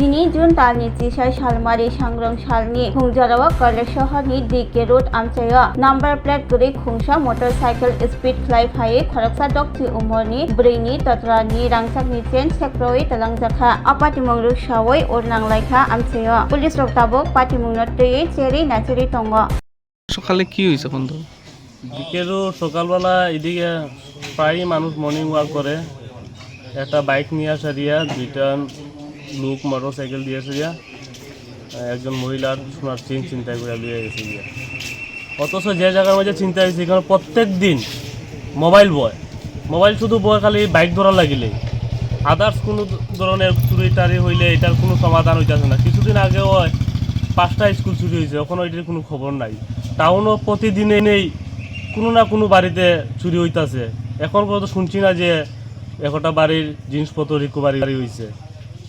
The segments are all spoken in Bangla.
Dini Jun Talni Tisha Shalmari Shangrong Shalni Hungjarawa Kalashahani Dike Road Amchaya Number Plate Guri Khungsha Motorcycle Speed Fly Hai Kharaksa Dokti Umorni Brainy Tatrani Rangsak Nichen Sekroi Talangjaka Apatimonglu Shawoi Ornang Laika Amchaya Police Roktabok Patimungnote Cheri Nacheri Tongo সকালে কি হয়েছে কোন তো বিকেলও সকালবেলা এদিকে প্রায় মানুষ মর্নিং ওয়াক করে একটা বাইক নিয়ে আসা দিয়া দুইটা লোক মোটরসাইকেল দিয়ে আসে দিয়া একজন মহিলার সোনার চেন চিন্তায় করে লিয়ে গেছে গিয়া অথচ যে জায়গার মধ্যে চিন্তা হয়েছে এখানে প্রত্যেক দিন মোবাইল শুধু বয় খালি বাইক ধরা লাগিলে আদার্স কোনো ধরনের চুরি টারি হইলে এটার কোনো সমাধান হইতেছে না কিছুদিন আগেও 5টা স্কুল চুরি হয়েছে ওখানে ওইটার কোনো খবর নাই টাউনও প্রতিদিনে নেই কোনো না কোনো বাড়িতে চুরি হইতাছে এখন পর্যন্ত শুনছি না যে একটা বাড়ির জিনিসপত্র রিকভারি হয়েছে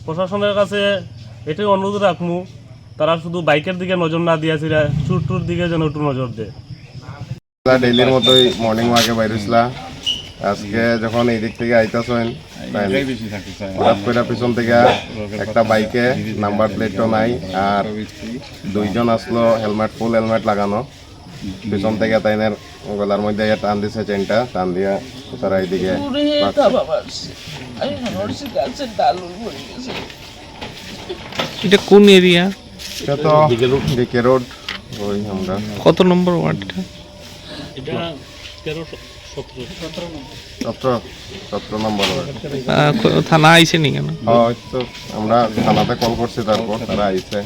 প্রশাসনের কাছে এটাই অনুরোধ রাখমু তারা শুধু বাইকের দিকে নজর না দিয়েছে চুরটুর দিকে যেন একটু নজর দেয় ডেইলির মতোই মর্নিং ওয়াকে বাইরেছিলা আজকে যখন এই দিক থেকে আইতাছেন হঠাৎ করে পিছন থেকে একটা বাইকে নাম্বার প্লেটও নাই আর দুইজন আসলো ফুল হেলমেট লাগানো পিছন থেকে তাইনের গলার মধ্যে টান দিছে চেনটা টান দিয়া তারা এইদিকে এটা কোন এরিয়া এটা তো ডিকে রোড ওই আমরা কত নম্বর ওয়ার্ড এটা 17 নম্বর ওয়ার্ড থানা আইছে নি কেন তো আমরা থানাতে কল করছি তারপর তারা আইছে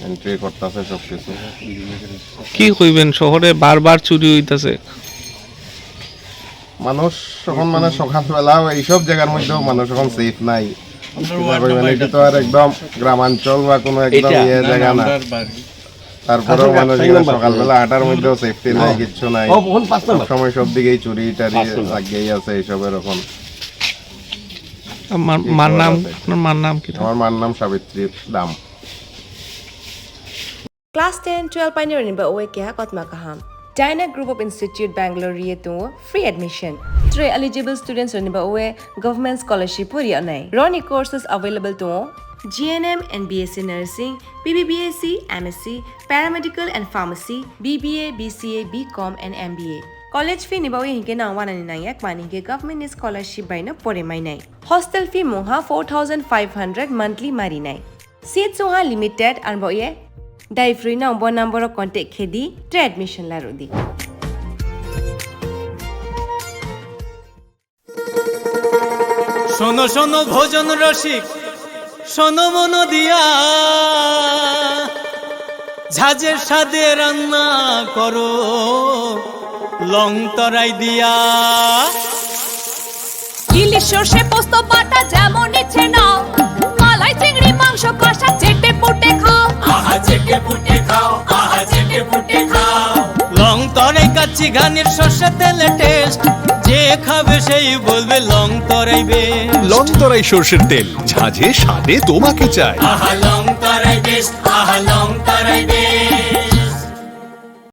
এন্ট্রি করতেছে সবকিছু কি কইবেন শহরে বারবার চুরি হইতাছে মানুষ এখন মানে সকালবেলা এইসব জায়গার মধ্যেও মানুষ এখন সেফ নাই এটা তো আর একদম গ্রামাঞ্চল বা কোনো একদম ইয়ে জায়গা না তারপরেও মানুষ সকালবেলা 8টার মধ্যেও সেফটি নাই কিচ্ছু নাই সময় সব দিকেই চুরি টারি লাগিয়েই আছে এইসবের এখন আমার মার নাম কি আমার মার নাম সাবিত্রী দাম Class 10, 12 pioneer ba oe kya kotma kaham. Dyna Group of Institute Bangalore to free admission. 3 eligible students ba oe government scholarship puri anai. Roni courses available to GNM and BSc Nursing, BBBSc, MSc, Paramedical and Pharmacy, BBA, BCA, BCom and MBA. College fee ni ba oe hinke na 199 mani ke government scholarship by na pore mai nai. Hostel fee moha 4500 monthly mari nai. Seats oha limited and ba oe Dai free number of contact khedi to admission la rodi. শোনো শোনো ভোজন রসিক শোনো মন দিয়া ঝাঁঝের স্বাদে রান্না করো লং তরাই দিয়া ইলিশ সর্ষে পোস্ত বাটা যেমন ইচ্ছে নাও মালাই চিংড়ি মাংস কষা চেটে পুটে খাও আহা চেটে পুটে খাও আহা চেটে পুটে খাও লং তরাই কাচ্চি ঘানির সর্ষে তেলে টেস্ট যে খাবে সেই বলবে লং তরাই বেশ লং তরাই সর্ষের তেল ঝাঁঝে স্বাদে তোমাকে চাই আহা লং তরাই বেশ আহা লং তরাই বেশ